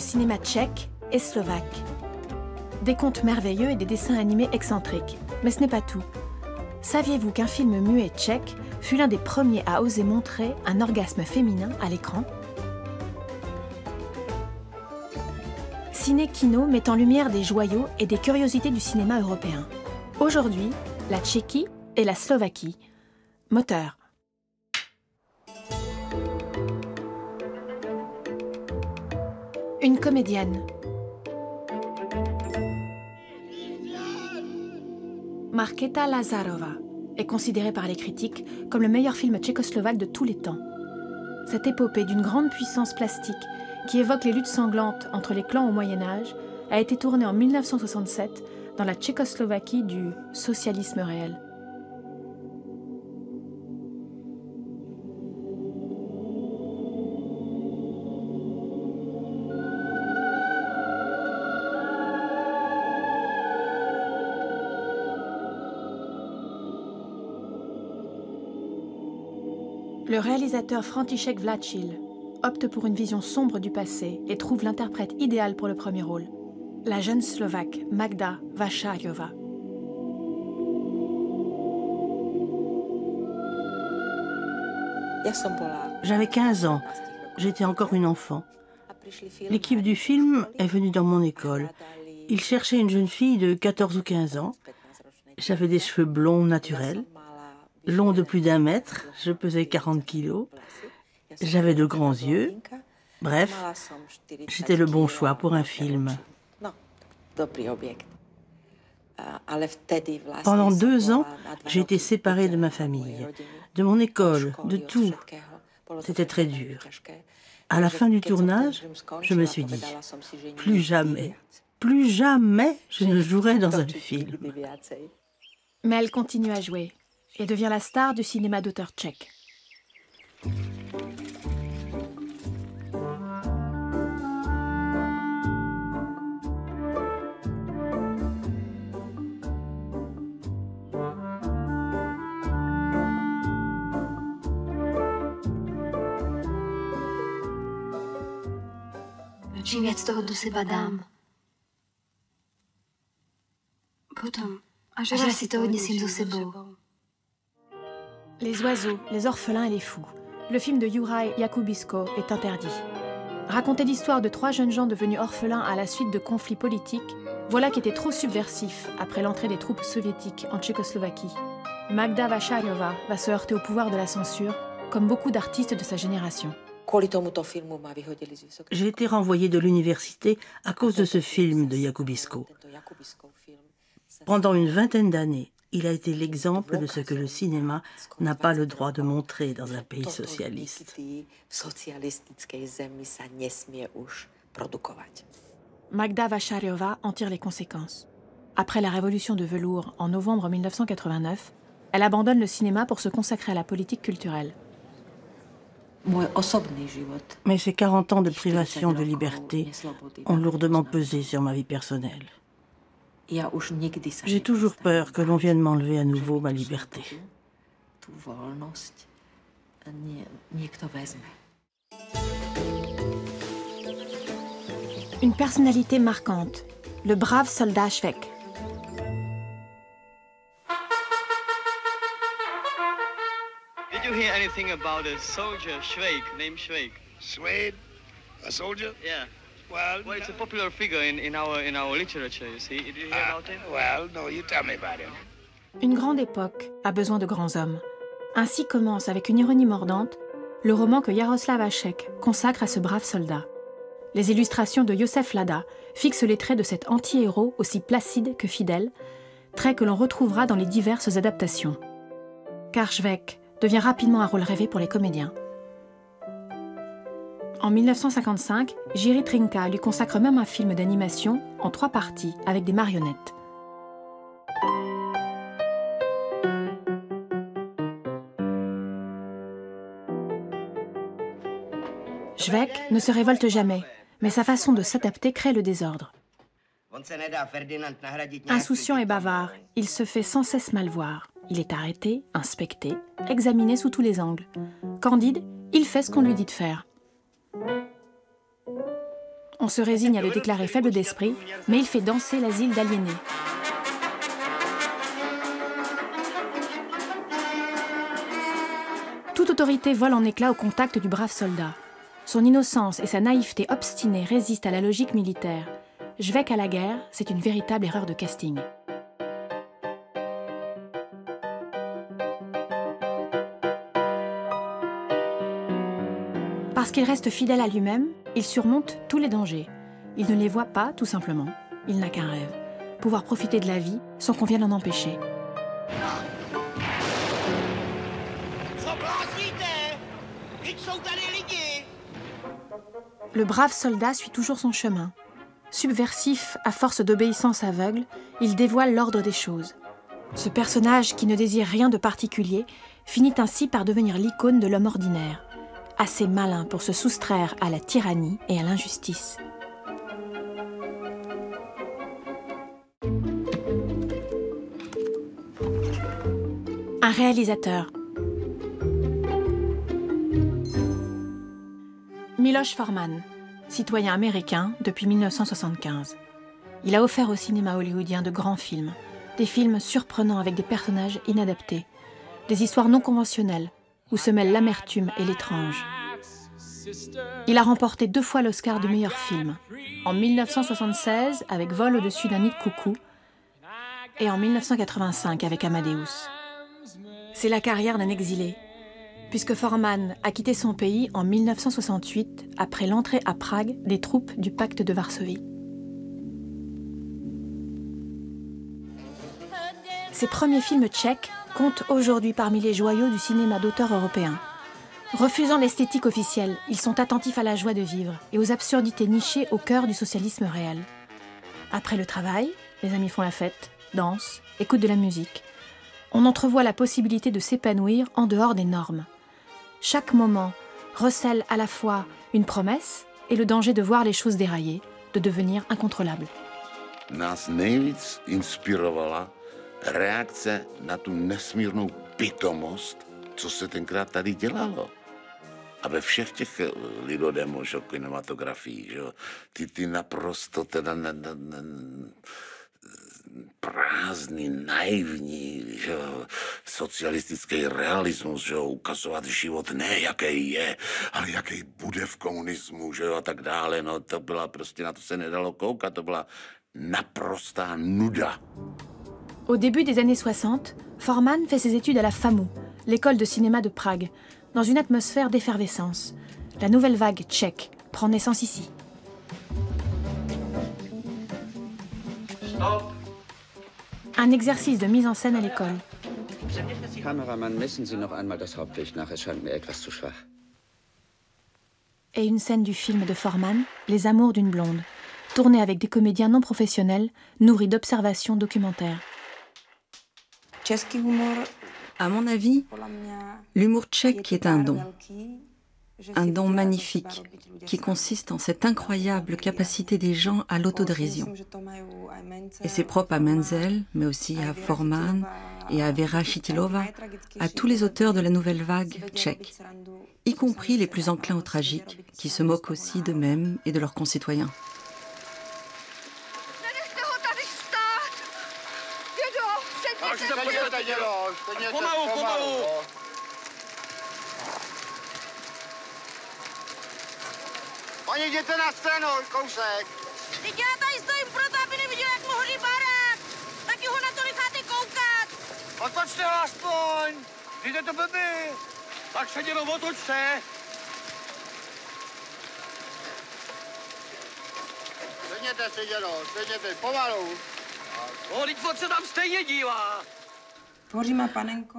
cinéma tchèque et slovaque. Des contes merveilleux et des dessins animés excentriques. Mais ce n'est pas tout. Saviez-vous qu'un film muet tchèque fut l'un des premiers à oser montrer un orgasme féminin à l'écran? Ciné Kino met en lumière des joyaux et des curiosités du cinéma européen. Aujourd'hui, la Tchéquie et la Slovaquie. Moteur. Une comédienne. Markéta Lazarova est considérée par les critiques comme le meilleur film tchécoslovaque de tous les temps. Cette épopée d'une grande puissance plastique qui évoque les luttes sanglantes entre les clans au Moyen-Âge a été tournée en 1967 dans la Tchécoslovaquie du socialisme réel. Le réalisateur František Vlačil opte pour une vision sombre du passé et trouve l'interprète idéale pour le premier rôle, la jeune Slovaque Magda Vašáriová. J'avais 15 ans, j'étais encore une enfant. L'équipe du film est venue dans mon école. Ils cherchaient une jeune fille de 14 ou 15 ans. J'avais des cheveux blonds naturels, longs de plus d'1 mètre, je pesais 40 kilos. J'avais de grands yeux. Bref, j'étais le bon choix pour un film. Pendant 2 ans, j'ai été séparée de ma famille, de mon école, de tout. C'était très dur. À la fin du tournage, je me suis dit, plus jamais je ne jouerai dans un film. Mais elle continue à jouer et devient la star du cinéma d'auteur tchèque. Čím víc toho do seba dám, potom, až si to odnesím za sebou. Les oiseaux, les orphelins et les fous. Le film de Juraj Jakubisko est interdit. Raconter l'histoire de 3 jeunes gens devenus orphelins à la suite de conflits politiques, voilà qui était trop subversif après l'entrée des troupes soviétiques en Tchécoslovaquie. Magda Vašáriová va se heurter au pouvoir de la censure, comme beaucoup d'artistes de sa génération. J'ai été renvoyée de l'université à cause de ce film de Jakubisko. Pendant une 20aine d'années, il a été l'exemple de ce que le cinéma n'a pas le droit de montrer dans un pays socialiste. Magda Vašáriová en tire les conséquences. Après la révolution de velours en novembre 1989, elle abandonne le cinéma pour se consacrer à la politique culturelle. Mais ces 40 ans de privation de liberté ont lourdement pesé sur ma vie personnelle. J'ai toujours peur que l'on vienne m'enlever à nouveau ma liberté. Une personnalité marquante, le brave soldat Švek. Did you hear anything about a soldier Švejk named Švejk? Swede? A soldier? Yeah. Well, It's a popular figure in our literature, you see. Did you hear about him? Well, no, you tell me about him. Une grande époque a besoin de grands hommes. Ainsi commence, avec une ironie mordante, le roman que Jaroslav Hašek consacre à ce brave soldat. Les illustrations de Josef Lada fixent les traits de cet anti-héros aussi placide que fidèle, traits que l'on retrouvera dans les diverses adaptations. Car Švejk devient rapidement un rôle rêvé pour les comédiens. En 1955, Jiří Trnka lui consacre même un film d'animation en 3 parties avec des marionnettes. Švejk ne se révolte jamais, mais sa façon de s'adapter crée le désordre. Insouciant et bavard, il se fait sans cesse mal voir. Il est arrêté, inspecté, examiné sous tous les angles. Candide, il fait ce qu'on lui dit de faire. On se résigne à le déclarer faible d'esprit, mais il fait danser l'asile d'aliénés. Toute autorité vole en éclats au contact du brave soldat. Son innocence et sa naïveté obstinée résistent à la logique militaire. Švec à la guerre, c'est une véritable erreur de casting. Parce qu'il reste fidèle à lui-même, il surmonte tous les dangers. Il ne les voit pas, tout simplement. Il n'a qu'un rêve. Pouvoir profiter de la vie sans qu'on vienne l'en empêcher. Le brave soldat suit toujours son chemin. Subversif à force d'obéissance aveugle, il dévoile l'ordre des choses. Ce personnage, qui ne désire rien de particulier, finit ainsi par devenir l'icône de l'homme ordinaire, assez malin pour se soustraire à la tyrannie et à l'injustice. Un réalisateur. Miloš Forman, citoyen américain depuis 1975. Il a offert au cinéma hollywoodien de grands films, des films surprenants avec des personnages inadaptés, des histoires non conventionnelles où se mêlent l'amertume et l'étrange. Il a remporté 2 fois l'Oscar du meilleur film, en 1976 avec Vol au-dessus d'un nid de coucou et en 1985 avec Amadeus. C'est la carrière d'un exilé, puisque Forman a quitté son pays en 1968 après l'entrée à Prague des troupes du pacte de Varsovie. Ses premiers films tchèques comptent aujourd'hui parmi les joyaux du cinéma d'auteur européen. Refusant l'esthétique officielle, ils sont attentifs à la joie de vivre et aux absurdités nichées au cœur du socialisme réel. Après le travail, les amis font la fête, dansent, écoutent de la musique. On entrevoit la possibilité de s'épanouir en dehors des normes. Chaque moment recèle à la fois une promesse et le danger de voir les choses dérailler, de devenir incontrôlables. Nás nejvíc inspirovala reakce na tu nesmírnou pitomost, co se tenkrát tady dělalo. A ve všech těch lidodemo, kinematografii, že ty naprosto teda prázdný, naivní, že socialistický realismus, že ukazovat život ne jaký je, ale jaký bude v komunismu, že a tak dále. No to byla prostě, na to se nedalo koukat, to byla naprostá nuda. Au début des années 60, Forman fait ses études à la FAMU, l'école de cinéma de Prague, dans une atmosphère d'effervescence. La nouvelle vague tchèque prend naissance ici. Stop. Un exercice de mise en scène à l'école. Kameramann, messen Sie noch einmal das Hauptlicht nach. Es scheint mir etwas zu schwach. Et une scène du film de Forman, Les Amours d'une blonde, tournée avec des comédiens non professionnels, nourris d'observations documentaires. À mon avis, l'humour tchèque est un don magnifique, qui consiste en cette incroyable capacité des gens à l'autodérision. Et c'est propre à Menzel, mais aussi à Forman et à Vera Chytilova, à tous les auteurs de la nouvelle vague tchèque, y compris les plus enclins au tragique, qui se moquent aussi d'eux-mêmes et de leurs concitoyens. Oni, jděte na scénu, kousek. Teď já tady stojím proto, aby neviděl, jak mu hoří barák. Taky ho na to necháte koukat. Otočte ho aspoň. Jde to blbý. Tak se jenom otočte. Sedněte si, dědo, sedněte, pomalu. O, teď on se tam stejně dívá.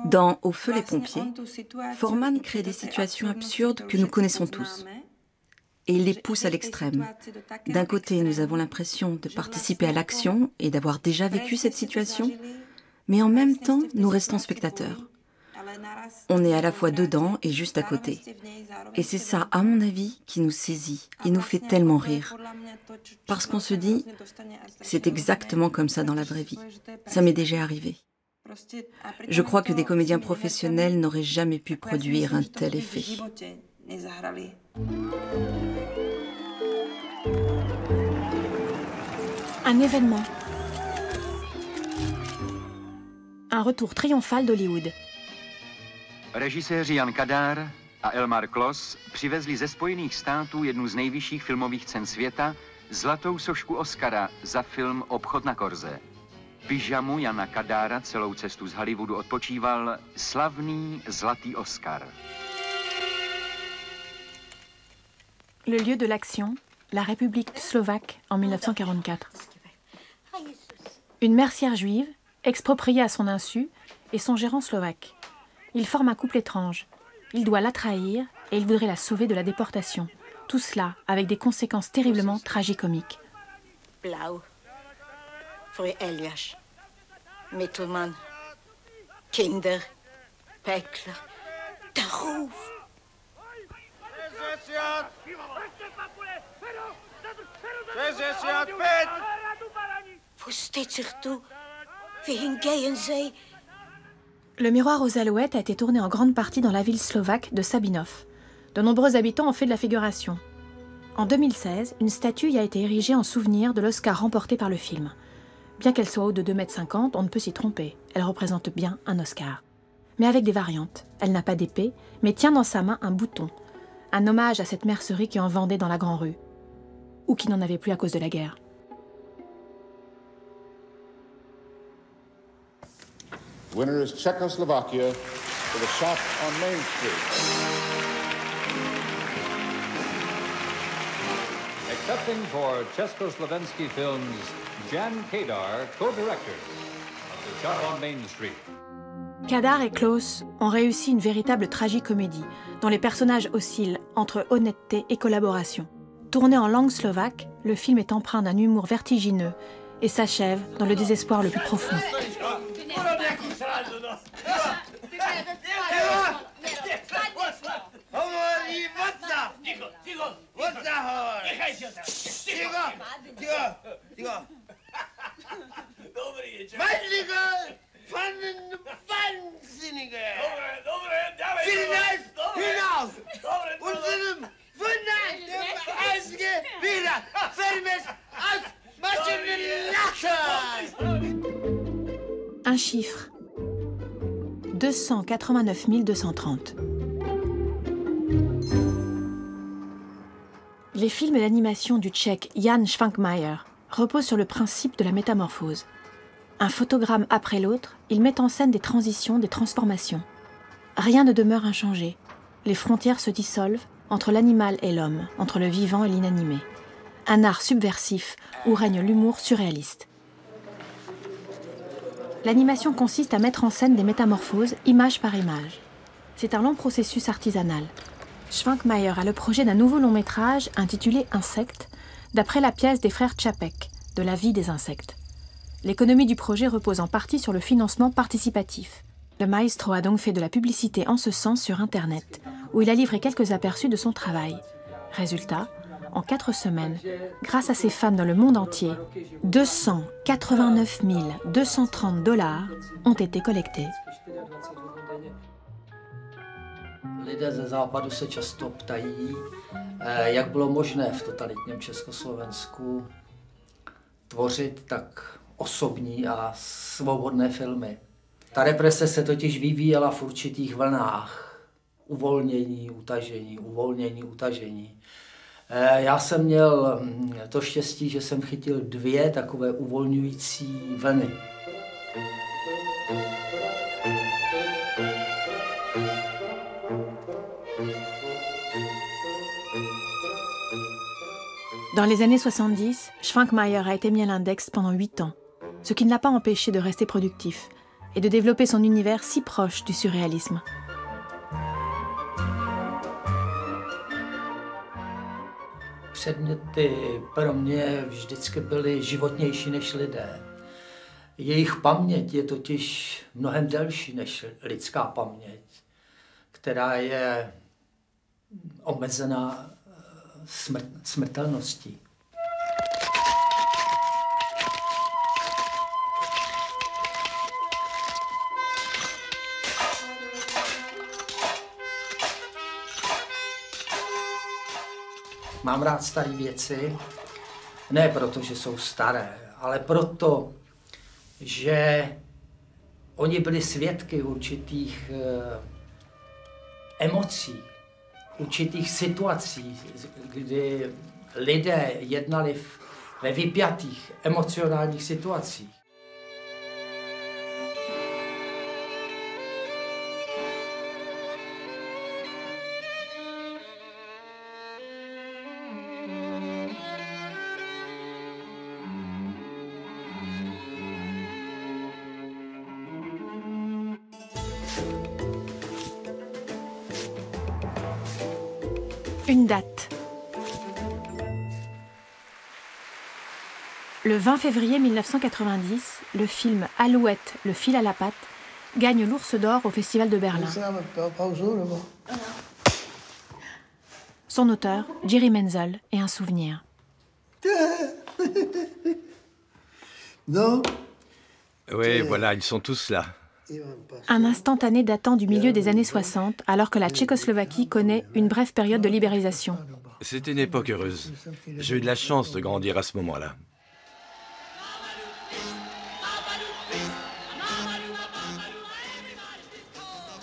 Dans Au feu les pompiers, Forman crée des situations absurdes que nous connaissons tous. Et il les pousse à l'extrême. D'un côté, nous avons l'impression de participer à l'action et d'avoir déjà vécu cette situation, mais en même temps, nous restons spectateurs. On est à la fois dedans et juste à côté. Et c'est ça, à mon avis, qui nous saisit et nous fait tellement rire. Parce qu'on se dit, c'est exactement comme ça dans la vraie vie. Ça m'est déjà arrivé. Je crois que des comédiens professionnels n'auraient jamais pu produire un tel effet. Un événement. Un retour triomphal d'Hollywood. Režiséři Jan Kadár a Elmar Klos přivezli ze Spojených států jednu z nejvyšších filmových cen světa, zlatou sošku Oscara za film Obchod na korze. V pyžamu Jana Kadára celou cestu z Hollywoodu odpočíval slavný zlatý Oscar. Le lieu de l'action, la République slovaque en 1944. Une mercière juive, expropriée à son insu, et son gérant slovaque. Ils forment un couple étrange. Il doit la trahir et il voudrait la sauver de la déportation. Tout cela avec des conséquences terriblement tragicomiques. Blauw. Voor Elias. Mittelman. Kinder. Pekler. De Roof. Versteht zich toe. Le miroir aux alouettes a été tourné en grande partie dans la ville slovaque de Sabinov. De nombreux habitants ont fait de la figuration. En 2016, une statue y a été érigée en souvenir de l'Oscar remporté par le film. Bien qu'elle soit haute de 2,50 m, on ne peut s'y tromper. Elle représente bien un Oscar. Mais avec des variantes. Elle n'a pas d'épée, mais tient dans sa main un bouton. Un hommage à cette mercerie qui en vendait dans la Grand Rue. Ou qui n'en avait plus à cause de la guerre. Winner is Czechoslovakia for the shot on Main Street. Accepting for Czechoslovensky Films, Jan Kadar, co-director of The Shot on Main Street. Kadar et Klos ont réussi une véritable tragicomédie, dont les personnages oscillent entre honnêteté et collaboration. Tourné en langue slovaque, le film est empreint d'un humour vertigineux et s'achève dans le désespoir le plus profond. Un chiffre. 289 230. Les films d'animation du Tchèque Jan Švankmajer reposent sur le principe de la métamorphose. Un photogramme après l'autre, il met en scène des transitions, des transformations. Rien ne demeure inchangé. Les frontières se dissolvent entre l'animal et l'homme, entre le vivant et l'inanimé. Un art subversif où règne l'humour surréaliste. L'animation consiste à mettre en scène des métamorphoses, image par image. C'est un long processus artisanal. Švankmajer a le projet d'un nouveau long-métrage intitulé Insectes, d'après la pièce des frères Čapek, de la vie des insectes. L'économie du projet repose en partie sur le financement participatif. Le maestro a donc fait de la publicité en ce sens sur Internet, où il a livré quelques aperçus de son travail. Résultat, en 4 semaines, grâce à ses fans dans le monde entier, 289 230 $ ont été collectés. Lidé ze západu se často ptají, jak bylo možné v totalitním Československu tvořit tak osobní a svobodné filmy. Ta represe se totiž vyvíjela v určitých vlnách. Uvolnění, utažení, uvolnění, utažení. Já jsem měl to štěstí, že jsem chytil 2 takové uvolňující vlny. Dans les années 70, Švankmajer a été mis à l'index pendant 8 ans, ce qui ne l'a pas empêché de rester productif et de développer son univers si proche du surréalisme. Předměty pro mě vždycky byly životnější než lidé. Jejich paměť je totiž mnohem delší než lidská paměť, která je omezená smrtelností. Mám rád staré věci, ne proto, že jsou staré, ale proto, že oni byli svědky určitých emocí, určitých situací, kdy lidé jednali ve vypjatých emocionálních situacích. Une date. Le 20 février 1990, le film Alouette, le fil à la patte, gagne l'Ours d'Or au Festival de Berlin. Son auteur, Jerry Menzel, est un souvenir. Oui, voilà, ils sont tous là. Un instantané datant du milieu des années 60, alors que la Tchécoslovaquie connaît une brève période de libéralisation. C'était une époque heureuse. J'ai eu de la chance de grandir à ce moment-là.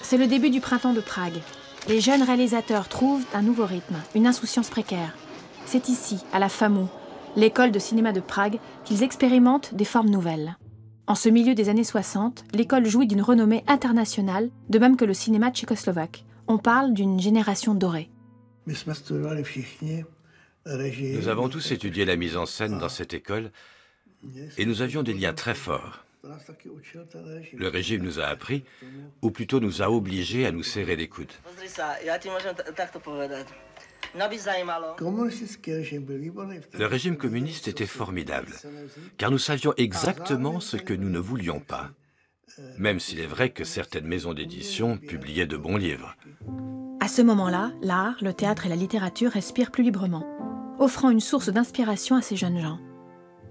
C'est le début du printemps de Prague. Les jeunes réalisateurs trouvent un nouveau rythme, une insouciance précaire. C'est ici, à la FAMU, l'école de cinéma de Prague, qu'ils expérimentent des formes nouvelles. En ce milieu des années 60, l'école jouit d'une renommée internationale, de même que le cinéma tchécoslovaque. On parle d'une génération dorée. Nous avons tous étudié la mise en scène dans cette école et nous avions des liens très forts. Le régime nous a appris, ou plutôt nous a obligés à nous serrer les coudes. Le régime communiste était formidable, car nous savions exactement ce que nous ne voulions pas, même s'il est vrai que certaines maisons d'édition publiaient de bons livres. À ce moment-là, l'art, le théâtre et la littérature respirent plus librement, offrant une source d'inspiration à ces jeunes gens.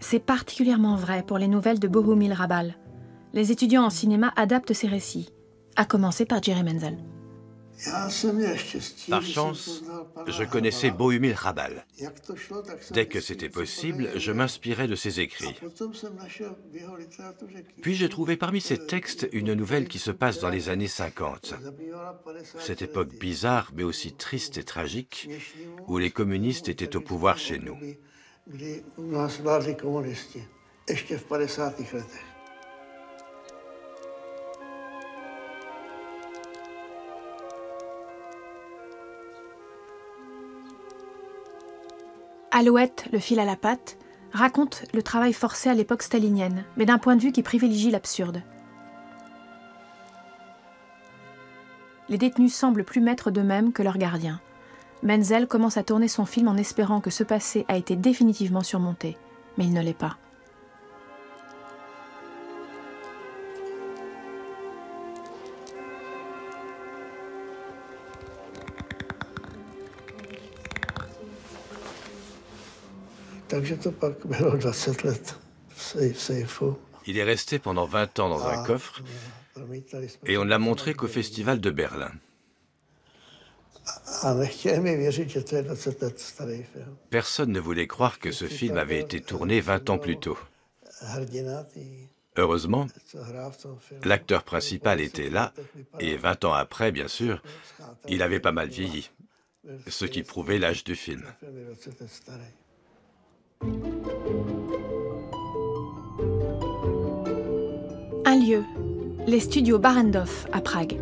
C'est particulièrement vrai pour les nouvelles de Bohumil Hrabal. Les étudiants en cinéma adaptent ces récits, à commencer par Jerry Menzel. Par chance, je connaissais Bohumil Hrabal. Dès que c'était possible, je m'inspirais de ses écrits. Puis j'ai trouvé parmi ses textes une nouvelle qui se passe dans les années 50. Cette époque bizarre, mais aussi triste et tragique, où les communistes étaient au pouvoir chez nous. Alouette, le fil à la patte, raconte le travail forcé à l'époque stalinienne, mais d'un point de vue qui privilégie l'absurde. Les détenus semblent plus maîtres d'eux-mêmes que leurs gardiens. Menzel commence à tourner son film en espérant que ce passé a été définitivement surmonté, mais il ne l'est pas. Il est resté pendant 20 ans dans un coffre et on ne l'a montré qu'au Festival de Berlin. Personne ne voulait croire que ce film avait été tourné 20 ans plus tôt. Heureusement, l'acteur principal était là et 20 ans après, bien sûr, il avait pas mal vieilli, ce qui prouvait l'âge du film. Un lieu, les studios Barrandov à Prague.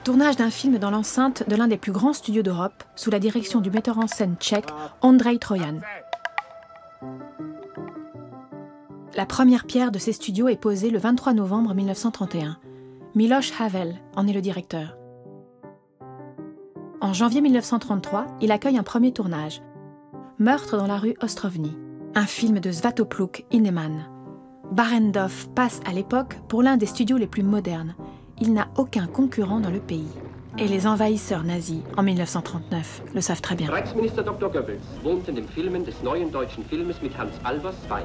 Tournage d'un film dans l'enceinte de l'un des plus grands studios d'Europe, sous la direction du metteur en scène tchèque Ondřej Trojan. La première pierre de ces studios est posée le 23 novembre 1931. Miloš Havel en est le directeur. En janvier 1933, il accueille un premier tournage. Meurtre dans la rue Ostrovny, un film de Svatopluk Heinemann. Barrandov passe à l'époque pour l'un des studios les plus modernes. Il n'a aucun concurrent dans le pays. Et les envahisseurs nazis, en 1939, le savent très bien. Reichsminister Dr. Goebbels wohnte in den Filmen des neuen deutschen Filmes mit Hans Albers bei.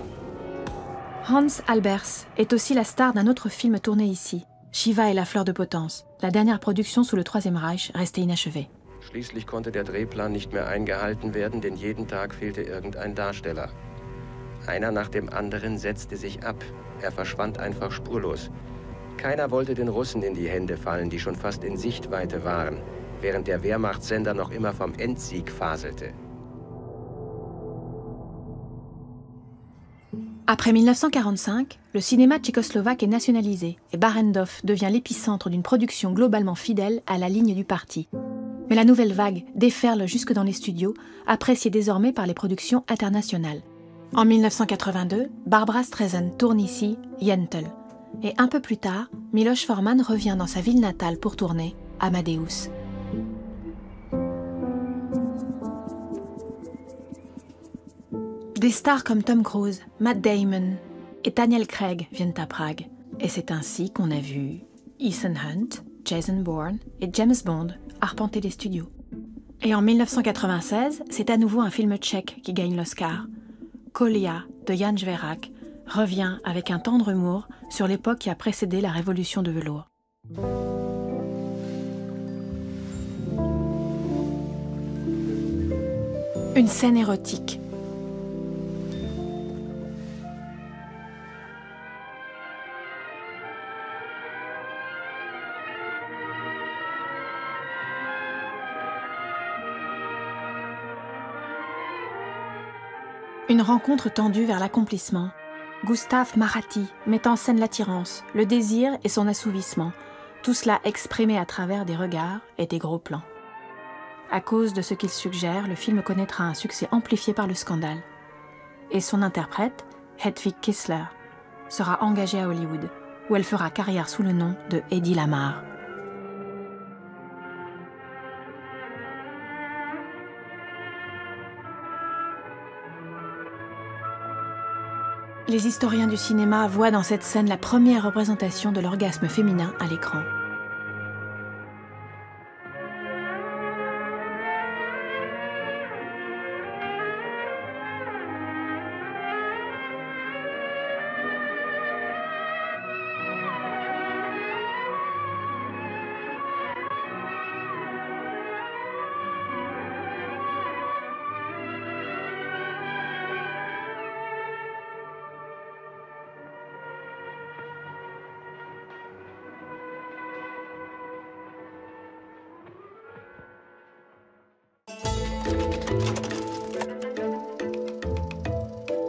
Hans Albers est aussi la star d'un autre film tourné ici, Shiva et la fleur de potence, la dernière production sous le Troisième Reich restée inachevée. Schließlich konnte der Drehplan nicht mehr eingehalten werden, denn jeden Tag fehlte irgendein Darsteller. Einer nach dem anderen setzte sich ab. Er verschwand einfach spurlos. Keiner wollte den Russen in die Hände fallen, die schon fast in Sichtweite waren, während der Wehrmachtssender noch immer vom Endsieg faselte. Après 1945, le cinéma tchécoslovaque est nationalisé et Barrandov devient l'épicentre d'une production globalement fidèle à la ligne du parti. Mais la nouvelle vague déferle jusque dans les studios, appréciée désormais par les productions internationales. En 1982, Barbra Streisand tourne ici Yentl. Et un peu plus tard, Miloš Forman revient dans sa ville natale pour tourner Amadeus. Des stars comme Tom Cruise, Matt Damon et Daniel Craig viennent à Prague. Et c'est ainsi qu'on a vu Ethan Hunt, Jason Bourne et James Bond arpenter les studios. Et en 1996, c'est à nouveau un film tchèque qui gagne l'Oscar. Kolia de Jan Žverák revient avec un tendre humour sur l'époque qui a précédé la révolution de velours. Une scène érotique. Une rencontre tendue vers l'accomplissement. Gustav Marathi met en scène l'attirance, le désir et son assouvissement, tout cela exprimé à travers des regards et des gros plans. À cause de ce qu'il suggère, le film connaîtra un succès amplifié par le scandale. Et son interprète, Hedwig Kissler, sera engagée à Hollywood, où elle fera carrière sous le nom de Hedy Lamarr. Les historiens du cinéma voient dans cette scène la première représentation de l'orgasme féminin à l'écran.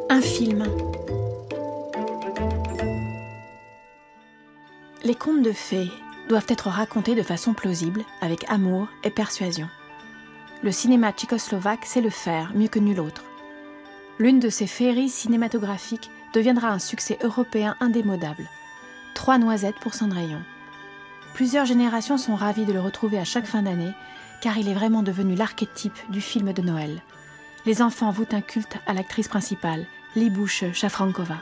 Un film. Les contes de fées doivent être racontés de façon plausible, avec amour et persuasion. Le cinéma tchécoslovaque sait le faire mieux que nul autre. L'une de ces féeries cinématographiques deviendra un succès européen indémodable. 3 noisettes pour Cendrillon. Plusieurs générations sont ravies de le retrouver à chaque fin d'année, car il est vraiment devenu l'archétype du film de Noël. Les enfants vouent un culte à l'actrice principale, Libouche Shafrankova.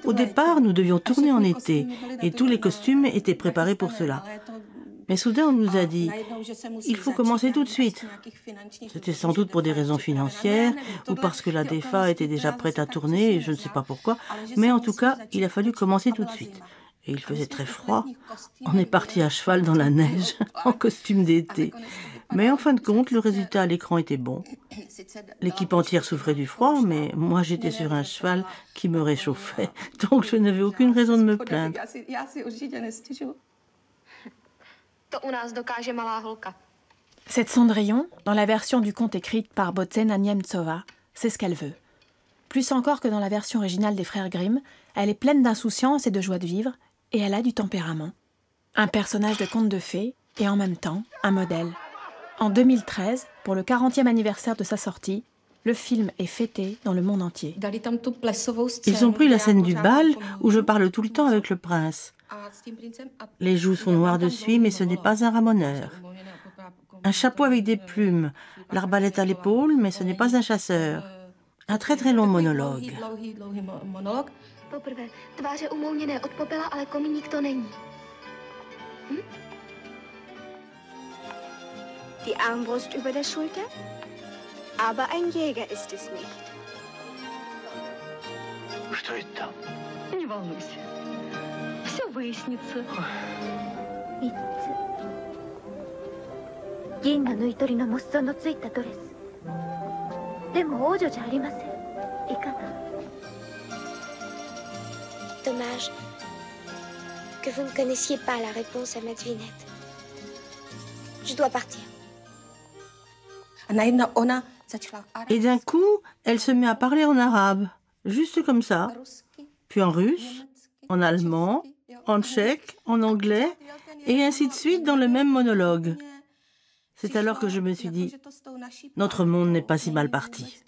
Au départ, nous devions tourner en été et tous les costumes étaient préparés pour cela. Mais soudain, on nous a dit « il faut commencer tout de suite ». C'était sans doute pour des raisons financières ou parce que la DEFA était déjà prête à tourner, je ne sais pas pourquoi, mais en tout cas, il a fallu commencer tout de suite. Et il faisait très froid. On est parti à cheval dans la neige, en costume d'été. Mais en fin de compte, le résultat à l'écran était bon. L'équipe entière souffrait du froid, mais moi j'étais sur un cheval qui me réchauffait. Donc je n'avais aucune raison de me plaindre. Cette Cendrillon, dans la version du conte écrite par Bodzena Niemcova, c'est ce qu'elle veut. Plus encore que dans la version originale des frères Grimm, elle est pleine d'insouciance et de joie de vivre, et elle a du tempérament. Un personnage de conte de fées, et en même temps, un modèle. En 2013, pour le 40e anniversaire de sa sortie, le film est fêté dans le monde entier. Ils ont pris la scène du bal où je parle tout le temps avec le prince. Les joues sont noires de suie, mais ce n'est pas un ramoneur. Un chapeau avec des plumes, l'arbalète à l'épaule, mais ce n'est pas un chasseur. Un très très long monologue. Die Armbrust über der Schulter? Aber ein Jäger ist es nicht. Что это там? Не волнуйся. Все выяснится. Видите? 銀河縫い取りのモッソンのついたドレス。でも王女じゃありません。いかが？ Dommage que vous ne connaissiez pas la réponse à ma devinette. Je dois partir. Et d'un coup, elle se met à parler en arabe, juste comme ça, puis en russe, en allemand, en tchèque, en anglais, et ainsi de suite dans le même monologue. C'est alors que je me suis dit, notre monde n'est pas si mal parti.